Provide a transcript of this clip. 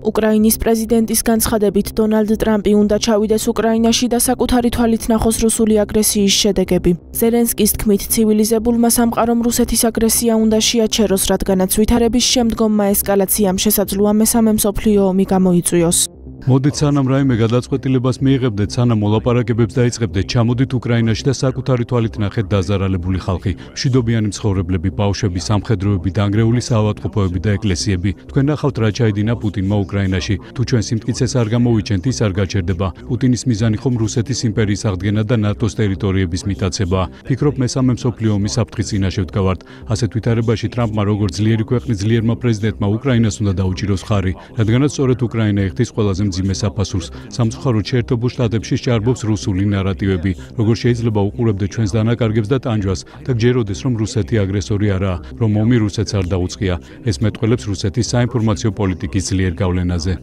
უკრაინის პრეზიდენტის განცხადებით დონალდ ტრამპი უნდა ჩავიდეს უკრაინაში და საკუთარი თვალით ნახოს რუსული აგრესიის შედეგები. ზელენსკის თქმით, ცივილიზებულმა სამყარომ რუსეთის აგრესია უნდა შეაჩეროს, რადგანაც ვითარების შემდგომმა ესკალაციამ შესაძლოა მესამე მსოფლიო ომი გამოიწვიოს. მოდით სანამ რაიმე გადაწყვეტილებას მიიღებდეთ, სანამ მოლაპარაკებებს დაიწყებდეთ, ჩამოდით უკრაინაში და საკუთარი თვალით ნახეთ დაზარალებული ხალხი, მშვიდობიანი მცხოვრებლები, ბავშვები, სამხედროები, დანგრეული საავადმყოფოები და ეკლესიები. თქვენ ნახავთ, რა ჩაიდინა პუტინმა უკრაინაში. თუ ჩვენ სიმტკიცეს არ გამოვიჩენთ, ის არ გაჩერდება. პუტინის მიზანი ხომ რუსეთის იმპერიის აღდგენა და ნატოს ტერიტორიების მიტაცებაა. ფიქრობ, მესამე მსოფლიო ომის საფრთხის წინაშე ვდგავართ. ასეთ ვითარებაში ტრამპმა როგორც ძლიერი ქვეყნის ძლიერმა პრეზიდენტმა უკრაინას უნდა დაუჭიროს ხარი, რადგანაც სწორედ უკრაინა იხდის ყველაზე მძიმე საფასურს. სამწუხაროდ შეერთებულ შტატებში სჭარბობს რუსული ნარატივები. როგორ შეიძლება უყურებდეთ ჩვენს დანაკარგებს და ტანჯვას და გჯეროდეს, რომ რუსეთი აგრესორი არაა, რომ ომი რუსეთს არ დაუწყია. ეს მეტყველებს რუსეთის საინფორმაციო პოლიტიკის ძლიერ გავლენაზე.